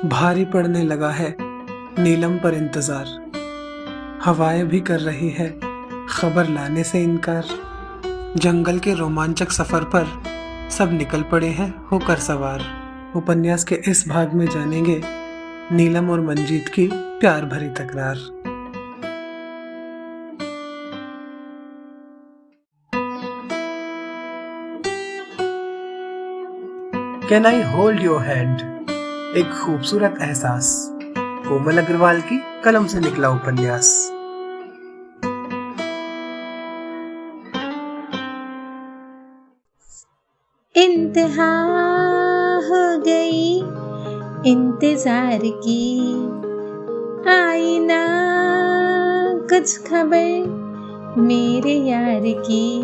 भारी पड़ने लगा है नीलम पर इंतजार। हवाएं भी कर रही है खबर लाने से इनकार। जंगल के रोमांचक सफर पर सब निकल पड़े हैं होकर सवार। उपन्यास के इस भाग में जानेंगे नीलम और मंजीत की प्यार भरी तकरार। Can I hold your hand, एक खूबसूरत एहसास। कोमल अग्रवाल की कलम से निकला उपन्यास। इंतहा हो गई इंतजार की, आई ना कुछ खबर मेरे यार की।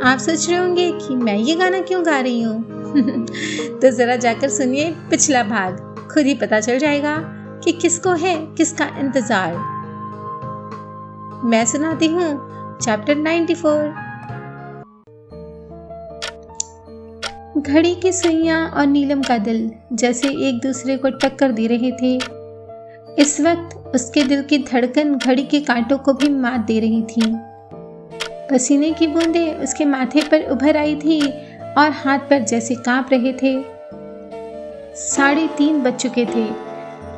आप सोच रहे होंगे कि मैं ये गाना क्यों गा रही हूँ तो जरा जाकर सुनिए पिछला भाग, खुद ही पता चल जाएगा कि किसको है किसका इंतजार। मैं सुनाती हूँ चैप्टर 94। घड़ी की सुइयां और नीलम का दिल जैसे एक दूसरे को टक्कर दे रहे थे। इस वक्त उसके दिल की धड़कन घड़ी के कांटों को भी मात दे रही थी। पसीने की बूंदें उसके माथे पर उभर आई थी और हाथ पैर जैसे कांप रहे थे। 3:30 बज चुके थे,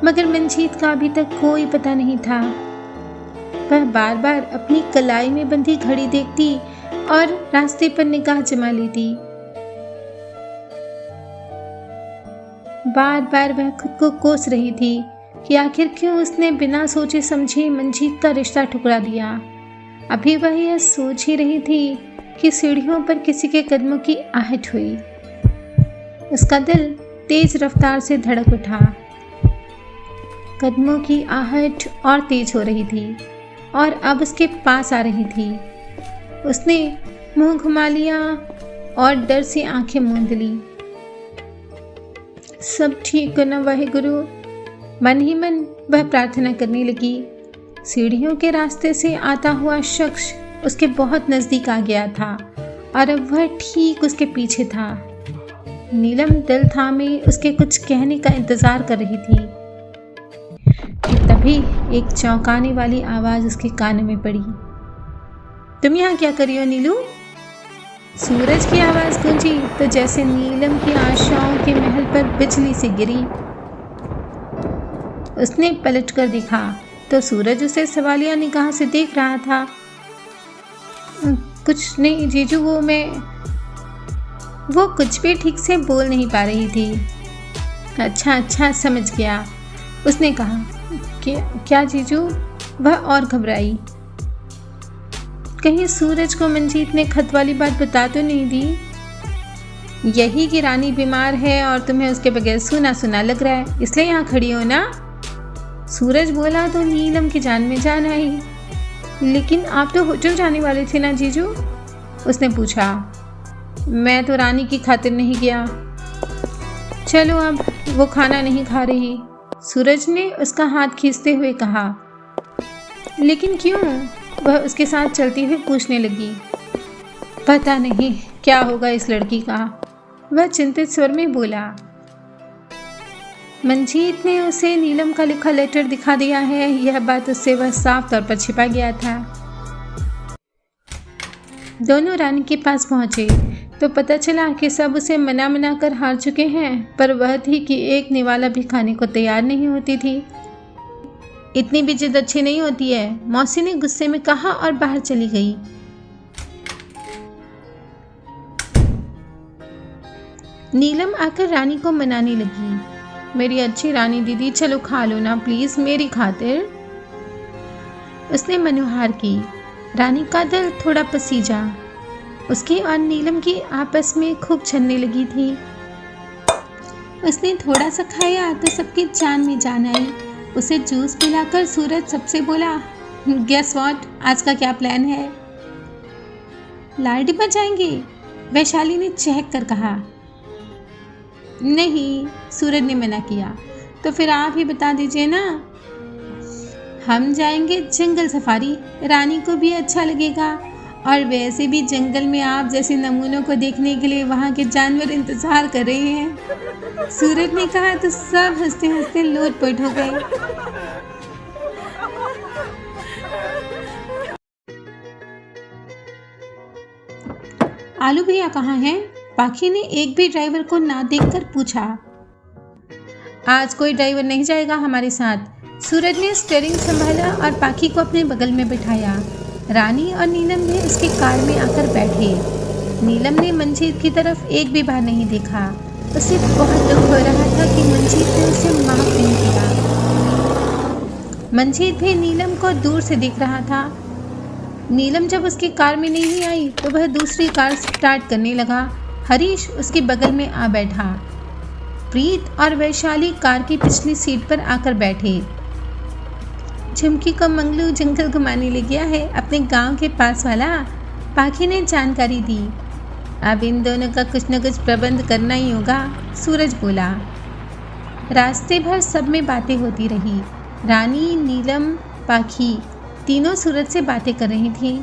मगर मंजीत का अभी तक कोई पता नहीं था। वह बार बार अपनी कलाई में बंधी घड़ी देखती और रास्ते पर निगाह जमा लेती। बार बार वह खुद को कोस रही थी कि आखिर क्यों उसने बिना सोचे समझे मंजीत का रिश्ता ठुकरा दिया। अभी वह यह सोच ही रही थी कि सीढ़ियों पर किसी के कदमों की आहट हुई। उसका दिल तेज रफ्तार से धड़क उठा। कदमों की आहट और तेज हो रही थी और अब उसके पास आ रही थी। उसने मुंह घुमा लिया और डर से आंखें मूंद ली। सब ठीक करना वाहिगुरु, मन ही मन वह प्रार्थना करने लगी। सीढ़ियों के रास्ते से आता हुआ शख्स उसके बहुत नजदीक आ गया था और अब वह ठीक उसके पीछे था। नीलम दिल थामे उसके कुछ कहने का इंतजार कर रही थी कि तभी एक चौंकाने वाली आवाज उसके कान में पड़ी। तुम यहाँ क्या कर रही हो नीलू? सूरज की आवाज गूंजी तो जैसे नीलम की आशाओं के महल पर बिजली से गिरी। उसने पलट कर देखा तो सूरज उसे सवालिया निगाह से देख रहा था। कुछ नहीं जीजू, वो कुछ भी ठीक से बोल नहीं पा रही थी। अच्छा समझ गया, उसने कहा। क्या जीजू? वह और घबराई। कहीं सूरज को मंजीत ने खत वाली बात बता तो नहीं दी? यही कि रानी बीमार है और तुम्हें उसके बगैर सुना सुना लग रहा है, इसलिए यहाँ खड़ी हो ना? सूरज बोला तो नीलम की जान में जान आई। लेकिन आप तो होटल जाने वाले थे ना जीजू? उसने पूछा। मैं तो रानी की खातिर नहीं गया। चलो, अब वो खाना नहीं खा रही, सूरज ने उसका हाथ खींचते हुए कहा। लेकिन क्यों? वह उसके साथ चलती हुई पूछने लगी। पता नहीं क्या होगा इस लड़की का, वह चिंतित स्वर में बोला। मंजीत ने उसे नीलम का लिखा लेटर दिखा दिया है, यह बात उससे वह साफ तौर पर छिपा गया था। दोनों रानी के पास पहुंचे तो पता चला कि सब उसे मना कर हार चुके हैं, पर वह थी कि एक निवाला भी खाने को तैयार नहीं होती थी। इतनी भी जिद अच्छी नहीं होती है, मौसी ने गुस्से में कहा और बाहर चली गई। नीलम आकर रानी को मनाने लगी। मेरी अच्छी रानी दीदी, चलो खा लो ना प्लीज, मेरी खातिर। उसने मनुहार की। रानी का दिल थोड़ा पसीजा। उसकी और नीलम की आपस में खूब छलने लगी थी। उसने थोड़ा सा खाया तो सबकी जान में जान आई। उसे जूस पिलाकर सूरज सबसे बोला, गेस व्हाट, आज का क्या प्लान है? लाल डिब्बा जाएंगे? वैशाली ने चहक कर कहा। नहीं, सूरज ने मना किया। तो फिर आप ही बता दीजिए ना। हम जाएंगे जंगल सफारी, रानी को भी अच्छा लगेगा और वैसे भी जंगल में आप जैसे नमूनों को देखने के लिए वहाँ के जानवर इंतजार कर रहे हैं। सूरज ने कहा तो सब हंसते हंसते लोटपोट हो गए। आलू भैया कहाँ हैं? पाखी ने एक भी ड्राइवर को ना देखकर पूछा। आज कोई ड्राइवर नहीं जाएगा हमारे साथ। सूरज ने स्टीयरिंग संभाला और पाखी को अपने बगल में बिठाया। रानी और नीलम भी उसकी कार में आकर बैठे। नीलम ने मंजीत की तरफ एक भी बार नहीं देखा। उसे बहुत दुख हो रहा था कि मंजीत ने उसे माफ नहीं किया। मंजीत भी नीलम को दूर से देख रहा था। नीलम जब उसकी कार में नहीं आई तो वह दूसरी कार स्टार्ट करने लगा। हरीश उसके बगल में आ बैठा। प्रीत और वैशाली कार की पिछली सीट पर आकर बैठे। झुमकी को मंगलू जंगल घुमाने ले गया है, अपने गांव के पास वाला। पाखी ने जानकारी दी। अब इन दोनों का कुछ न कुछ प्रबंध करना ही होगा, सूरज बोला। रास्ते भर सब में बातें होती रही। रानी, नीलम, पाखी तीनों सूरज से बातें कर रही थी।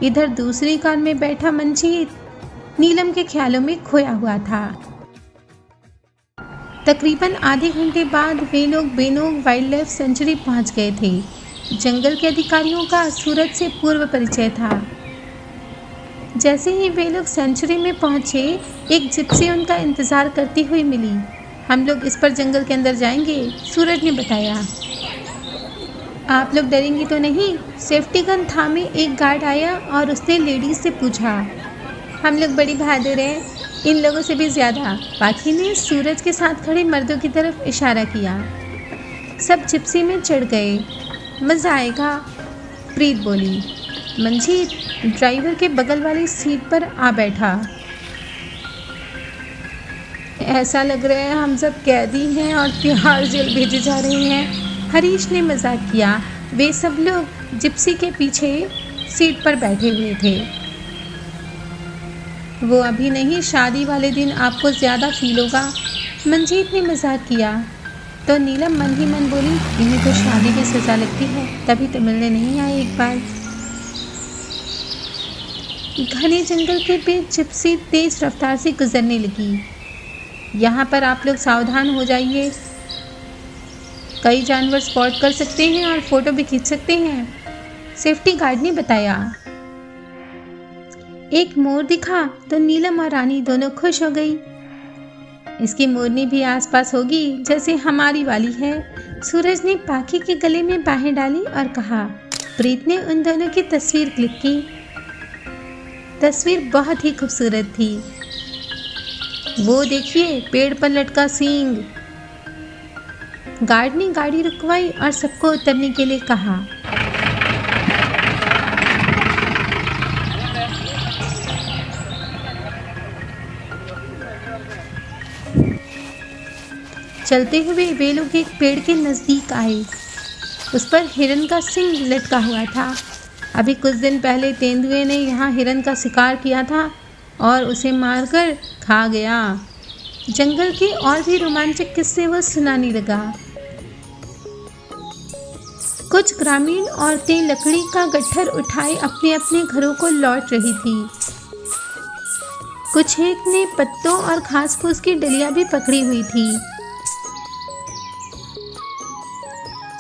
इधर दूसरी कार में बैठा मंजीत नीलम के ख्यालों में खोया हुआ था। तकरीबन आधे घंटे बाद वे लोग बेनोग वाइल्ड लाइफ सेंचुरी पहुंच गए थे। जंगल के अधिकारियों का सूरज से पूर्व परिचय था। जैसे ही वे लोग सेंचुरी में पहुंचे, एक जिप्सी उनका इंतजार करती हुई मिली। हम लोग इस पर जंगल के अंदर जाएंगे, सूरज ने बताया। आप लोग डरेंगी तो नहीं? सेफ्टी गन थामे एक गार्ड आया और उसने लेडीज से पूछा। हम लोग बड़ी बहादुर हैं, इन लोगों से भी ज़्यादा। पाखी ने सूरज के साथ खड़े मर्दों की तरफ इशारा किया। सब जिप्सी में चढ़ गए। मज़ा आएगा, प्रीत बोली। मंजीत ड्राइवर के बगल वाली सीट पर आ बैठा। ऐसा लग रहा है हम सब कैदी हैं और तिहाड़ जेल भेजे जा रहे हैं, हरीश ने मजाक किया। वे सब लोग जिप्सी के पीछे सीट पर बैठे हुए थे। वो अभी नहीं, शादी वाले दिन आपको ज़्यादा फील होगा, मंजीत ने मजाक किया। तो नीलम मन ही मन बोली, इन्हें तो शादी की सज़ा लगती है, तभी तो मिलने नहीं आए एक बार। घने जंगल के बीच जिप्सी तेज रफ्तार से गुजरने लगी। यहाँ पर आप लोग सावधान हो जाइए, कई जानवर स्पॉट कर सकते हैं और फोटो भी खींच सकते हैं, सेफ्टी गार्ड ने बताया। एक मोर दिखा तो नीलम और रानी दोनों खुश हो गई। इसकी मोरनी भी आसपास होगी जैसे हमारी वाली है, सूरज ने पाखी के गले में बाहें डाली और कहा। प्रीत ने उन दोनों की तस्वीर क्लिक की। तस्वीर बहुत ही खूबसूरत थी। वो देखिए, पेड़ पर लटका सींग। गार्ड ने गाड़ी रुकवाई और सबको उतरने के लिए कहा। चलते हुए वे लोग एक पेड़ के नज़दीक आए। उस पर हिरन का सींग लटका हुआ था। अभी कुछ दिन पहले तेंदुए ने यहाँ हिरन का शिकार किया था और उसे मारकर खा गया। जंगल के और भी रोमांचक किस्से वो सुनाने लगा। कुछ ग्रामीण औरतें लकड़ी का गट्ठर उठाए अपने अपने घरों को लौट रही थी। कुछ एक ने पत्तों और घास फूस की डलियां भी पकड़ी हुई थी।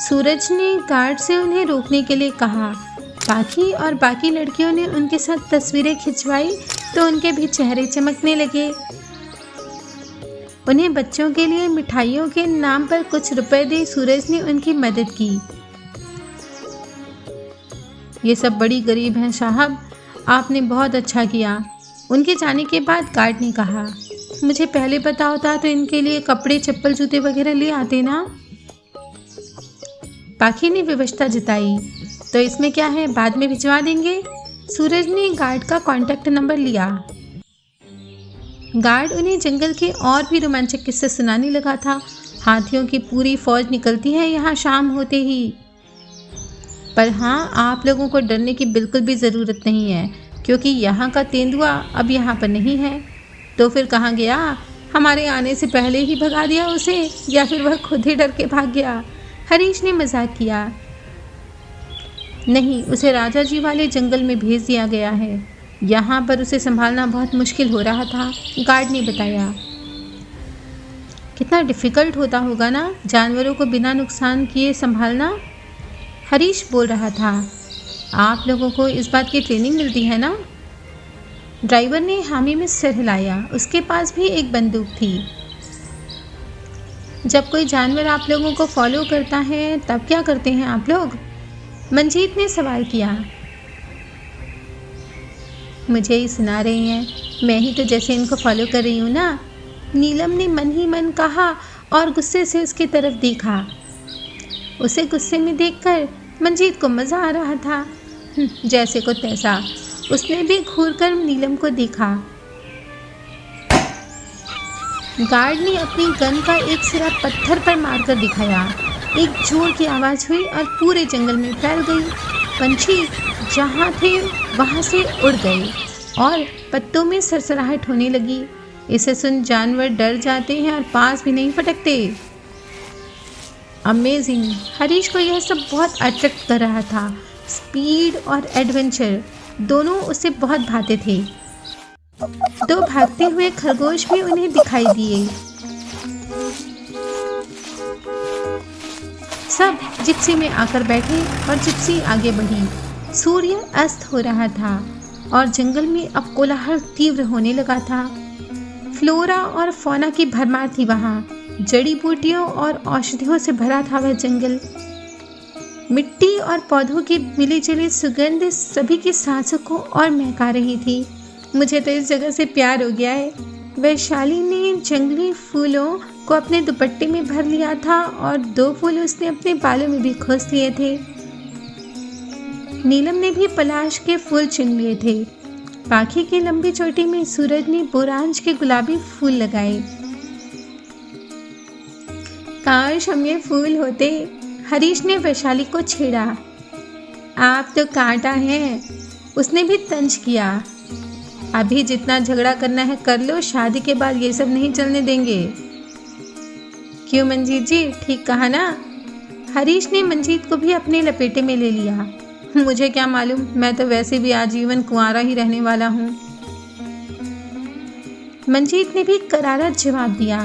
सूरज ने गार्ड से उन्हें रोकने के लिए कहा। पाखी और बाकी लड़कियों ने उनके साथ तस्वीरें खिंचवाई तो उनके भी चेहरे चमकने लगे। उन्हें बच्चों के लिए मिठाइयों के नाम पर कुछ रुपए दे सूरज ने उनकी मदद की। ये सब बड़ी गरीब हैं साहब, आपने बहुत अच्छा किया। उनके जाने के बाद गार्ड ने कहा, मुझे पहले पता होता तो इनके लिए कपड़े, चप्पल, जूते वगैरह ले आते ना। पाखी ने विवशता जताई। तो इसमें क्या है, बाद में भिजवा देंगे। सूरज ने गार्ड का कांटेक्ट नंबर लिया। गार्ड उन्हें जंगल के और भी रोमांचक किस्से सुनाने लगा था। हाथियों की पूरी फौज निकलती है यहाँ शाम होते ही। पर हाँ, आप लोगों को डरने की बिल्कुल भी ज़रूरत नहीं है, क्योंकि यहाँ का तेंदुआ अब यहाँ पर नहीं है। तो फिर कहाँ गया? हमारे आने से पहले ही भगा दिया उसे, या फिर वह खुद ही डर के भाग गया, हरीश ने मजाक किया। नहीं, उसे राजा जी वाले जंगल में भेज दिया गया है। यहाँ पर उसे संभालना बहुत मुश्किल हो रहा था, गार्ड ने बताया। कितना डिफ़िकल्ट होता होगा ना जानवरों को बिना नुकसान किए संभालना, हरीश बोल रहा था। आप लोगों को इस बात की ट्रेनिंग मिलती है ना? ड्राइवर ने हामी में सिर हिलाया। उसके पास भी एक बंदूक थी। जब कोई जानवर आप लोगों को फॉलो करता है तब क्या करते हैं आप लोग? मंजीत ने सवाल किया। मुझे ही सुना रही हैं, मैं ही तो जैसे इनको फॉलो कर रही हूँ ना, नीलम ने मन ही मन कहा और गुस्से से उसकी तरफ देखा। उसे गुस्से में देखकर मंजीत को मज़ा आ रहा था। जैसे को तैसा उसने भी घूरकर नीलम को देखा। गार्ड ने अपनी गन का एक सिरा पत्थर पर मारकर दिखाया। एक जोर की आवाज़ हुई और पूरे जंगल में फैल गई। पंछी जहाँ थे वहाँ से उड़ गए और पत्तों में सरसराहट होने लगी। इसे सुन जानवर डर जाते हैं और पास भी नहीं फटकते। अमेजिंग! हरीश को यह सब बहुत अट्रैक्ट कर रहा था। स्पीड और एडवेंचर दोनों उसे बहुत भाते थे। दो भागते हुए खरगोश भी उन्हें दिखाई दिए। सब जिप्सी में आकर बैठे और जिप्सी आगे बढ़ी। सूर्य अस्त हो रहा था और जंगल में अब कोलाहल तीव्र होने लगा था। फ्लोरा और फौना की भरमार थी वहाँ। जड़ी बूटियों और औषधियों से भरा था वह जंगल। मिट्टी और पौधों की मिली जुली सुगंध सभी की सांसों को और महका रही थी। मुझे तो इस जगह से प्यार हो गया है। वैशाली ने जंगली फूलों को अपने दुपट्टे में भर लिया था और 2 फूल उसने अपने बालों में भी खोस लिए थे। नीलम ने भी पलाश के फूल चुन लिए थे। पाखी की लंबी चोटी में सूरज ने बोरांज के गुलाबी फूल लगाए। काश हम ये फूल होते, हरीश ने वैशाली को छेड़ा। आप तो कांटा हैं, उसने भी तंज किया। अभी जितना झगड़ा करना है कर लो, शादी के बाद ये सब नहीं चलने देंगे। क्यों मंजीत जी, ठीक कहा ना? हरीश ने मंजीत को भी अपने लपेटे में ले लिया। मुझे क्या मालूम, मैं तो वैसे भी आजीवन कुंवारा ही रहने वाला हूँ। मंजीत ने भी करारा जवाब दिया।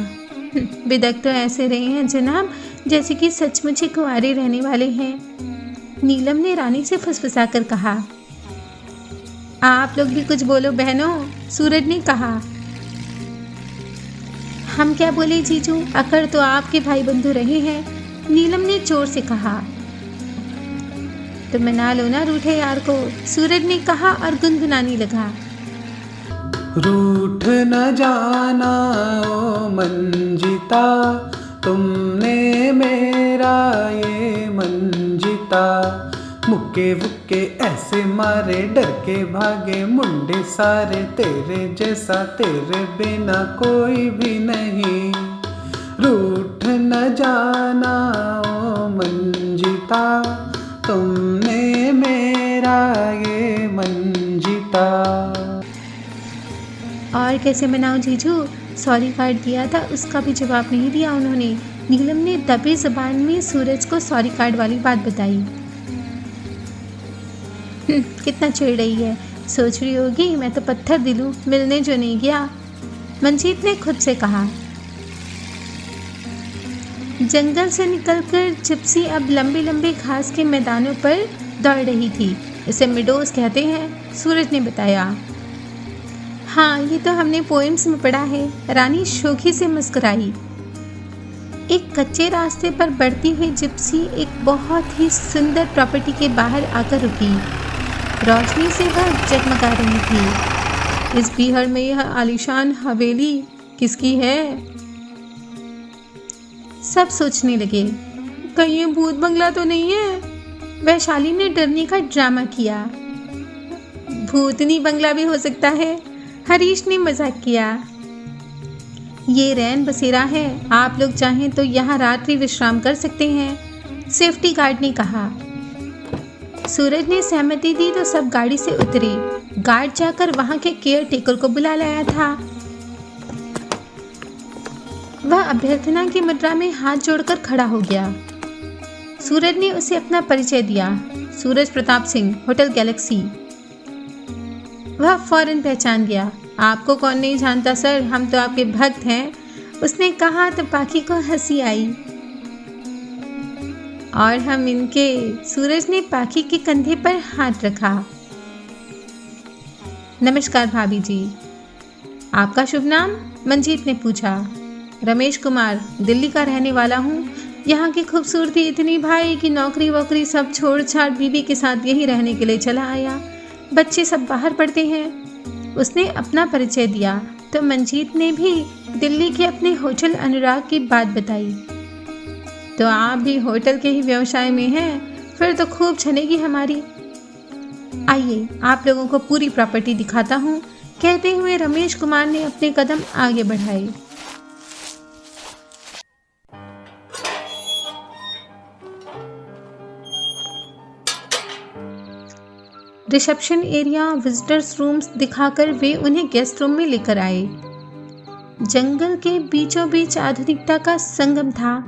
बिदक तो ऐसे रहे हैं जनाब जैसे कि सचमुच ही कुंवारे रहने वाले हैं। नीलम ने रानी से फुसफुसा कर कहा। आप लोग भी कुछ बोलो बहनों, सूरज ने कहा। हम क्या बोले जीजू, अकड़ तो आपके भाई बंधु रहे हैं, नीलम ने जोर से कहा। तो मना लो ना रूठे यार को, सूरज ने कहा और गुनगुनाने लगा। रूठ न जाना ओ मंजिता, तुमने मेरा ये मन जीता। मुक्के वुक्के ऐसे मारे, डर के भागे मुंडे सारे। तेरे जैसा तेरे बिना कोई भी नहीं। रूठ न जाना ओ मंजिता, तुमने मेरा ये मन जीता। और कैसे मनाऊं जीजू, सॉरी कार्ड दिया था उसका भी जवाब नहीं दिया उन्होंने। नीलम ने दबी जुबान में सूरज को सॉरी कार्ड वाली बात बताई। कितना चिढ़ रही है, सोच रही होगी मैं तो पत्थर दिल हूं, मिलने जो नहीं गया, मंजीत ने खुद से कहा। जंगल से निकलकर जिप्सी अब लंबे लंबे घास के मैदानों पर दौड़ रही थी। इसे मिडोज कहते हैं, सूरज ने बताया। हाँ, ये तो हमने पोएम्स में पढ़ा है, रानी शोखी से मुस्कुराई। एक कच्चे रास्ते पर बढ़ती हुई जिप्सी एक बहुत ही सुंदर प्रॉपर्टी के बाहर आकर रुकी। रोशनी से वह जगमगा रही थी। इस बिहार में यह आलीशान हवेली किसकी है? सब सोचने लगे, कहीं ये भूत बंगला तो नहीं है? वैशाली ने डरने का ड्रामा किया। भूतनी बंगला भी हो सकता है, हरीश ने मजाक किया। ये रैन बसेरा है, आप लोग चाहें तो यहाँ रात्रि विश्राम कर सकते हैं, सेफ्टी गार्ड ने कहा। सूरज ने सहमति दी तो सब गाड़ी से उतरे। गार्ड जाकर वहाँ के केयर टेकर को बुला लाया था। वह अभ्यर्थना की मुद्रा में हाथ जोड़कर खड़ा हो गया। सूरज ने उसे अपना परिचय दिया। सूरज प्रताप सिंह, होटल गैलेक्सी। वह फौरन पहचान गया। आपको कौन नहीं जानता सर, हम तो आपके भक्त हैं, उसने कहा तो पाखी को हंसी आई। और हम इनके। सूरज ने पाखी के कंधे पर हाथ रखा। नमस्कार भाभी जी। आपका शुभ नाम? मंजीत ने पूछा। रमेश कुमार, दिल्ली का रहने वाला हूँ। यहाँ की खूबसूरती इतनी भाई कि नौकरी वोकरी सब छोड़ छाड़ बीवी के साथ यहीं रहने के लिए चला आया। बच्चे सब बाहर पढ़ते हैं। उसने अपना परिचय दिया तो मंजीत ने भी दिल्ली के अपने होटल अनुराग की बात बताई। तो आप भी होटल के ही व्यवसाय में हैं, फिर तो खूब चलेगी हमारी। आइए आप लोगों को पूरी प्रॉपर्टी दिखाता हूँ, कहते हुए रमेश कुमार ने अपने कदम आगे बढ़ाए। रिसेप्शन एरिया, विजिटर्स रूम्स दिखाकर वे उन्हें गेस्ट रूम में लेकर आए। जंगल के बीचों बीच आधुनिकता का संगम था।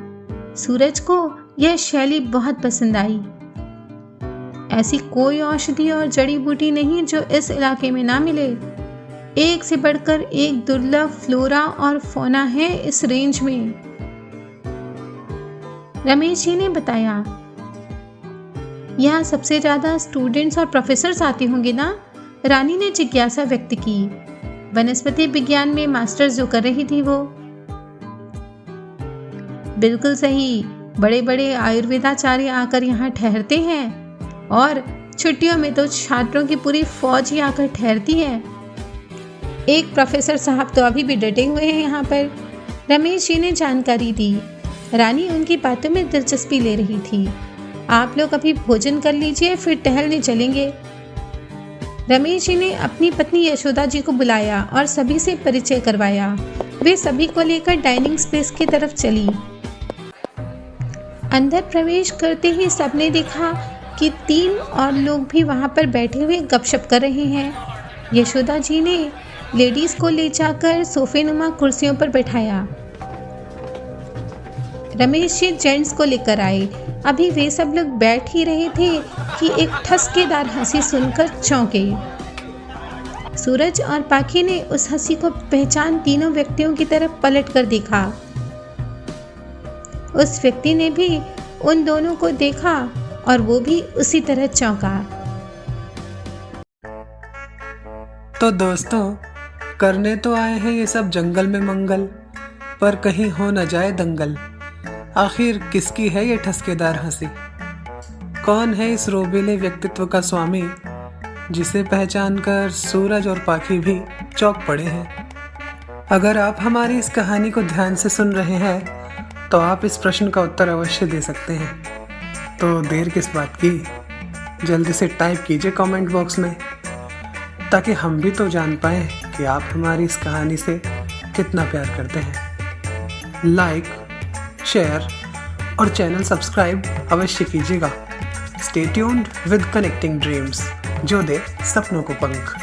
सूरज को यह शैली बहुत पसंद आई। ऐसी कोई औषधि और जड़ी बूटी नहीं जो इस इलाके में ना मिले। एक से बढ़कर एक दुर्लभ फ्लोरा और फौना है इस रेंज में। रमेश जी ने बताया। यहाँ सबसे ज्यादा स्टूडेंट्स और प्रोफेसर्स आते होंगे ना? रानी ने जिज्ञासा व्यक्त की। वनस्पति विज्ञान में मास्टर्स जो कर रही थी वो। बिल्कुल सही, बड़े बड़े आयुर्वेदाचार्य आकर यहाँ ठहरते हैं और छुट्टियों में तो छात्रों की पूरी फौज ही आकर ठहरती है। एक प्रोफेसर साहब तो अभी भी डटे हुए हैं यहाँ पर। रमेश जी ने जानकारी दी। रानी उनकी बातों में दिलचस्पी ले रही थी। आप लोग अभी भोजन कर लीजिए, फिर टहलने चलेंगे। रमेश जी ने अपनी पत्नी यशोदा जी को बुलाया और सभी से परिचय करवाया। वे सभी को लेकर डाइनिंग स्पेस की तरफ चली। अंदर प्रवेश करते ही सबने देखा कि 3 और लोग भी वहां पर बैठे हुए गपशप कर रहे हैं। यशोदा जी ने लेडीज को ले जाकर सोफे नुमा कुर्सियों पर बैठाया। रमेश जी जेंट्स को लेकर आए। अभी वे सब लोग बैठ ही रहे थे कि एक ठसकेदार हंसी सुनकर चौंके। सूरज और पाखी ने उस हंसी को पहचान तीनों व्यक्तियों की तरफ पलट कर देखा। उस व्यक्ति ने भी उन दोनों को देखा और वो भी उसी तरह चौंका। तो दोस्तों, करने तो आए हैं ये सब जंगल में मंगल, पर कहीं हो न जाए दंगल। आखिर किसकी है ये ठसकेदार हंसी? कौन है इस रोबीले व्यक्तित्व का स्वामी जिसे पहचानकर सूरज और पाखी भी चौंक पड़े हैं? अगर आप हमारी इस कहानी को ध्यान से सुन रहे हैं तो आप इस प्रश्न का उत्तर अवश्य दे सकते हैं। तो देर किस बात की, जल्दी से टाइप कीजिए कमेंट बॉक्स में, ताकि हम भी तो जान पाएं कि आप हमारी इस कहानी से कितना प्यार करते हैं। लाइक, शेयर और चैनल सब्सक्राइब अवश्य कीजिएगा। Stay tuned with connecting dreams, जो दे सपनों को पंख।